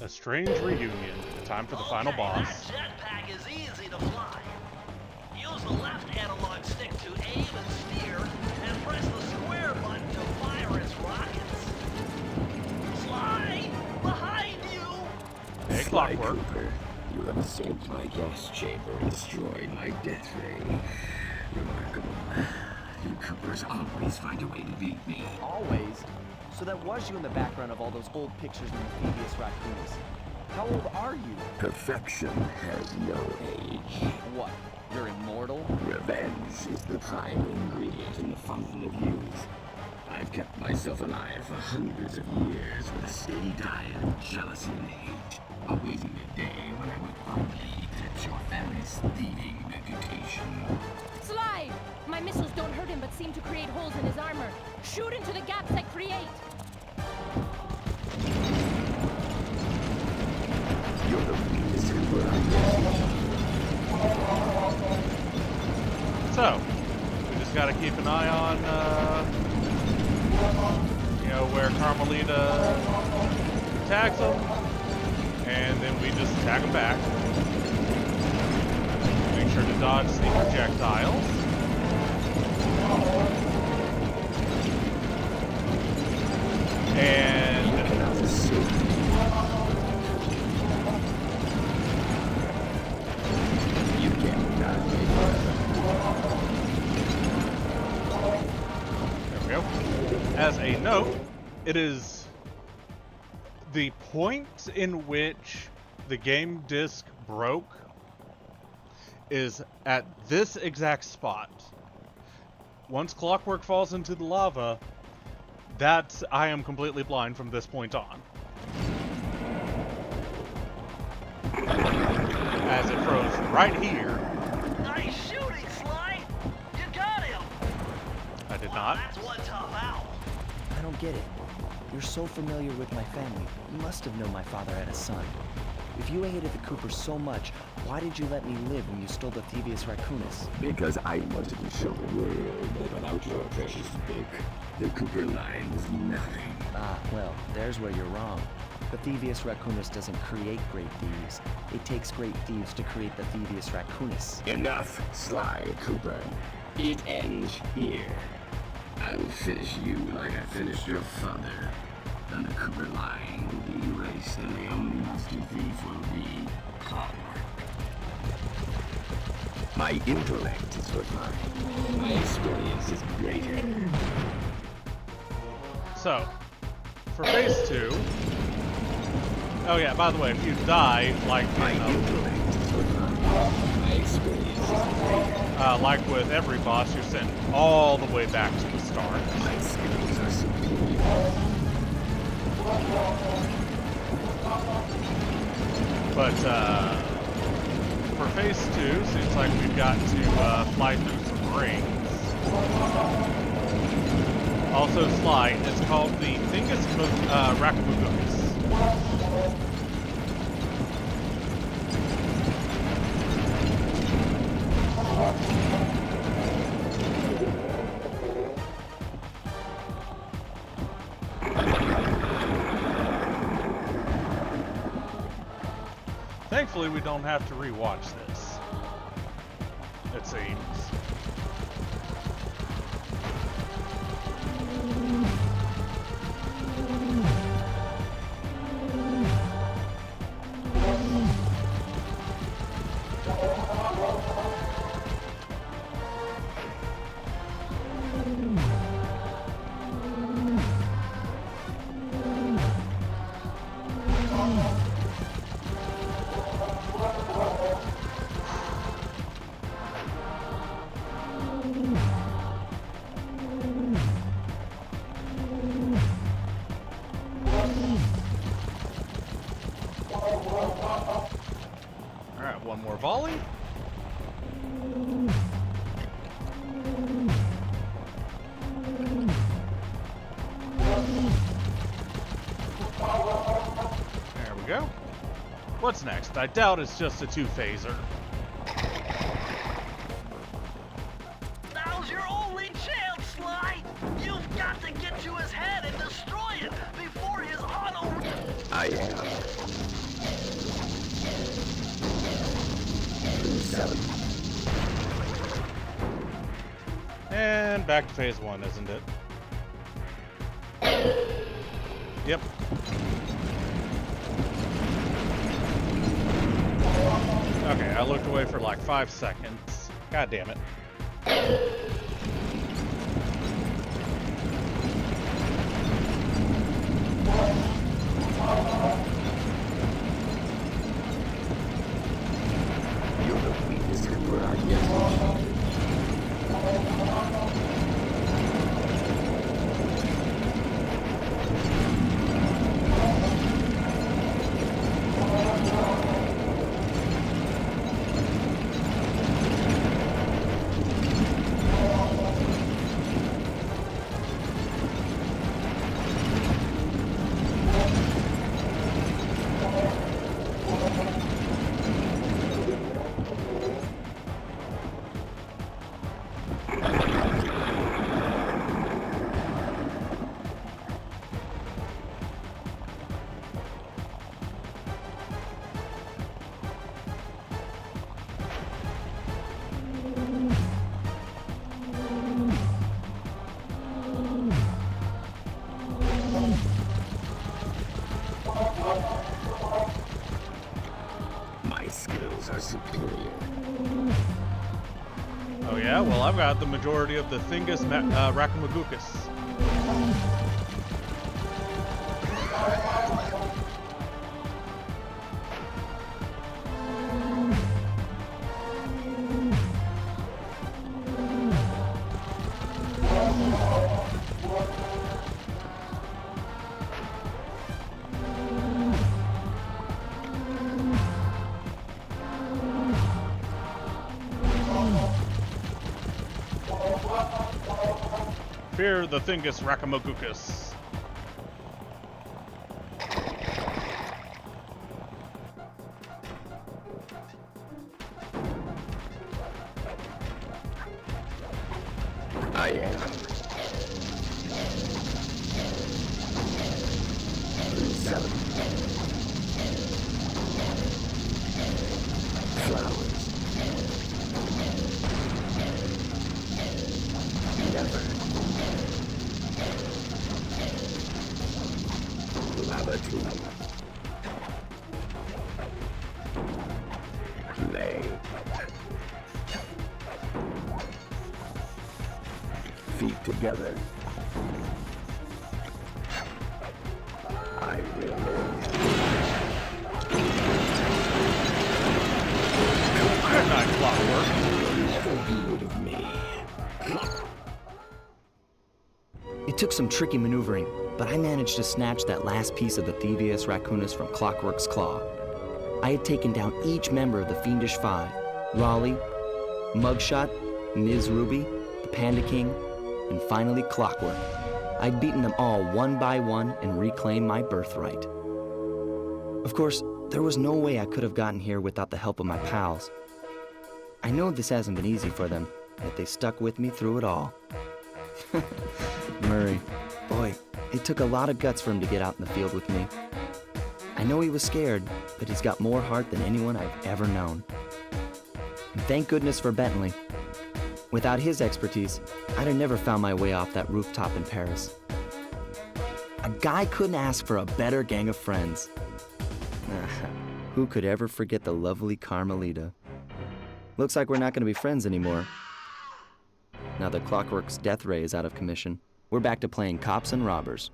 A strange reunion. Time for the final boss. That jetpack is easy to fly. Use the left analog stick to aim and steer, and press the square button to fire its rockets. Sly! Behind you! Hey, Sly Clockwerk. Cooper, you have escaped my gas chamber and destroyed my death ray. Remarkable. You Coopers always find a way to beat me. Always? So that was you in the background of all those old pictures in the Thievius Raccoonus. How old are you? Perfection has no age. What? You're immortal? Revenge is the prime ingredient in the fountain of youth. I've kept myself alive for hundreds of years with a steady diet of jealousy and hate, awaiting the day when I would finally eclipse your family's thieving reputation. Sly! My missiles don't hurt him but seem to create holes in his armor. Shoot into the gaps I create! You're the weakest Cooper I know. So, we just gotta keep an eye on, where Carmelita attacks them, and then we just attack them back. Make sure to dodge the projectiles. And you can't dodge me. there we go. As a note, it is the point in which the game disc broke is at this exact spot. Once Clockwerk falls into the lava, I am completely blind from this point on. As it froze right here. Nice shooting, Sly! You got him! I did Wow, not. that's one tough owl. I don't get it. You're so familiar with my family. You must have known my father had a son. If you hated the Coopers so much, why did you let me live when you stole the Thievius Raccoonus? Because I wanted to show the world that without your precious book, the Cooper line was nothing. Ah, well, there's where you're wrong. The Thievius Raccoonus doesn't create great thieves. It takes great thieves to create the Thievius Raccoonus. Enough, Sly Cooper. It ends here. I will finish you like I finished your father. Then the Cooper line will be erased, and the only master thief will be Clockwerk. My intellect is refined. My experience is greater. So, for phase 2... Oh yeah, by the way, if you die, like, My intellect is refined. My experience is greater. like with every boss, you're sent all the way back to the start. My skills are superior. But, for phase 2, seems like we've got to fly through some rings. Also, Sly, it's called the Thievius Raccoonus. Thankfully, we don't have to rewatch this. It seems. Alright, one more volley. There we go. What's next? I doubt it's just a two-phaser. Now's your only chance, Sly! You've got to get to his head and destroy it before his auto... I am 7. And back to phase 1, isn't it? Yep. Okay, I looked away for like 5 seconds. God damn it. You're the weakest Cooper I've yet seen. My skills are superior. Oh yeah? Well, I've got the majority of the Thievius Raccoonus. Fear the Thievius Raccoonus. I am. 7. Flowers. Never. Latitude. Play. Feet together. I will live. Good night, Clockwerk. Never be rid of me. It took some tricky maneuvering, but I managed to snatch that last piece of the Thievius Raccoonus from Clockwerk's claw. I had taken down each member of the Fiendish Five: Raleigh, Mugshot, Ms. Ruby, the Panda King, and finally Clockwerk. I'd beaten them all one by one and reclaimed my birthright. Of course, there was no way I could have gotten here without the help of my pals. I know this hasn't been easy for them, yet they stuck with me through it all. Murray, boy, it took a lot of guts for him to get out in the field with me. I know he was scared, but he's got more heart than anyone I've ever known. And thank goodness for Bentley. Without his expertise, I'd have never found my way off that rooftop in Paris. A guy couldn't ask for a better gang of friends. Who could ever forget the lovely Carmelita? Looks like we're not going to be friends anymore. Now that Clockwerk's death ray is out of commission, we're back to playing cops and robbers.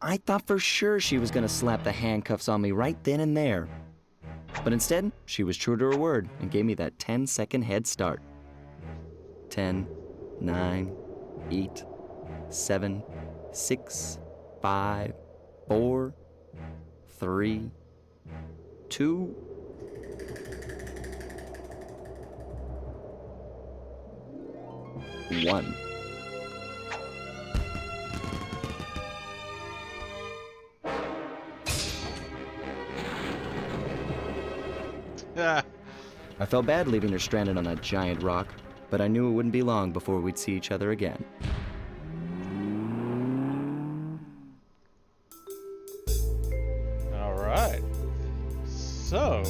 I thought for sure she was going to slap the handcuffs on me right then and there. But instead, she was true to her word and gave me that 10-second head start. 10, 9, 8, 7, 6, 5, 4, 3, 2, 1. Yeah. I felt bad leaving her stranded on that giant rock, but I knew it wouldn't be long before we'd see each other again. All right. So,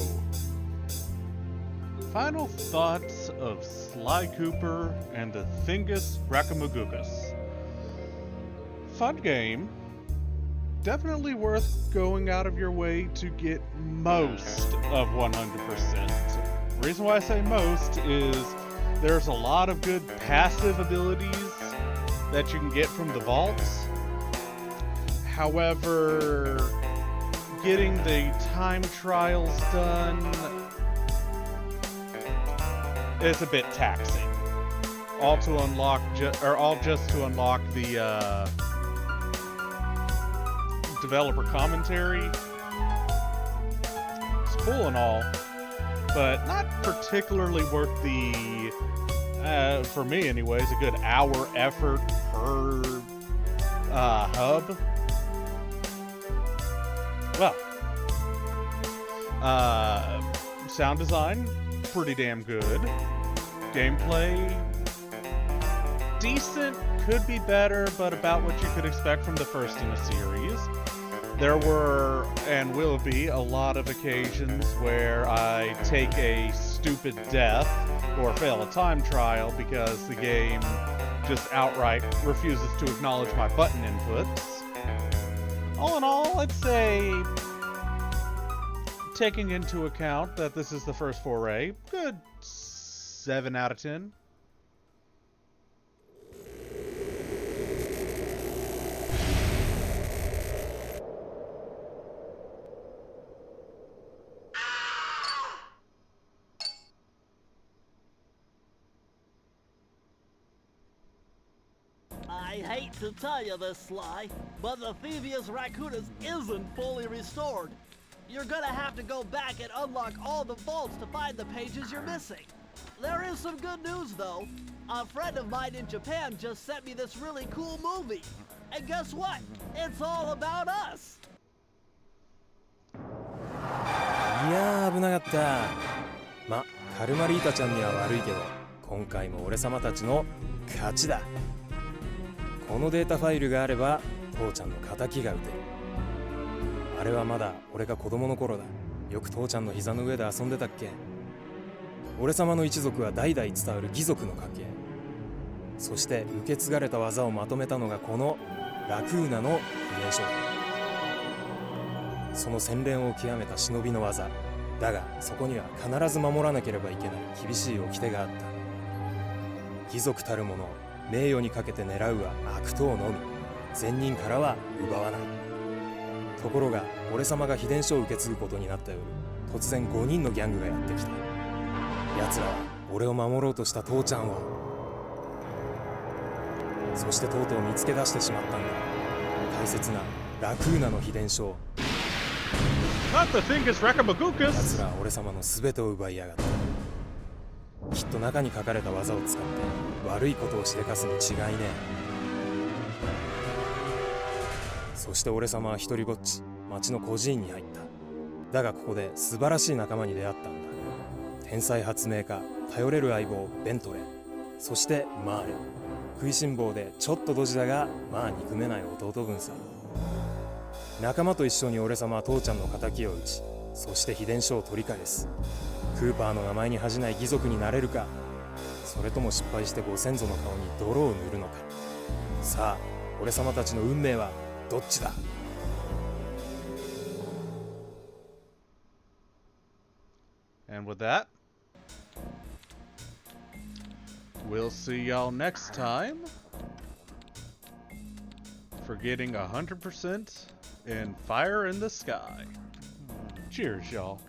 final thoughts of Sly Cooper and the Thievius Raccoonus. Fun game. Definitely worth going out of your way to get most of 100%. The reason why I say most is there's a lot of good passive abilities that you can get from the vaults. However, getting the time trials done is a bit taxing. All to unlock, all just to unlock the developer commentary. It's cool and all, but not particularly worth the, for me anyways, a good hour effort per hub. Well, sound design, pretty damn good. Gameplay, decent, could be better, but about what you could expect from the first in a series. There were, and will be, a lot of occasions where I take a stupid death or fail a time trial because the game just outright refuses to acknowledge my button inputs. All in all, I'd say, taking into account that this is the first foray, good 7 out of 10. I hate to tell you this, Sly, but the Thievius Raccoonus isn't fully restored. You're gonna have to go back and unlock all the vaults to find the pages you're missing. There is some good news, though. A friend of mine in Japan just sent me this really cool movie. And guess what? It's all about us. いやー危なかった。ま、カルマリータちゃんには悪いけど、今回も俺様たちの勝ちだ。このデータファイルがあれば父ちゃんの敵が撃てる。あれはまだ俺が子供の頃だ。よく父ちゃんの膝の上で遊んでたっけ。俺様の一族は代々伝わる義族の家系。そして受け継がれた技をまとめたのがこのラクーナの秘伝書だ。その洗練を極めた忍びの技だが、そこには必ず守らなければいけない厳しい掟があった。義族たる者、名誉にかけて狙うは悪党のみ、善人からは奪わない。ところが俺様が秘伝書を受け継ぐことになった夜、突然5人のギャングがやってきた。奴らは俺を守ろうとした父ちゃんを、そしてとうとう見つけ出してしまったんだ。大切なラクーナの秘伝書を。 Not the Thievius Raccoonus! 奴らは俺様の全てを奪いやがった。きっと中に書かれた技を使って悪いことをしでかすに違いねえ。そして俺様は一人ぼっち町の孤児院に入った。だがここで素晴らしい仲間に出会ったんだ。天才発明家、頼れる相棒ベントレー、そしてマーレ。食いしん坊でちょっとドジだがまあ憎めない弟分さ。仲間と一緒に俺様は父ちゃんの敵を討ち、そして秘伝書を取り返す。クーパーの名前に恥じない義族になれるか、それとも失敗してご先祖の顔に泥を塗るのか。さあ俺様たちの運命はどっちだ。 And with that, we'll see y'all next time for getting 100% in Fire in the Sky. Cheers, y'all.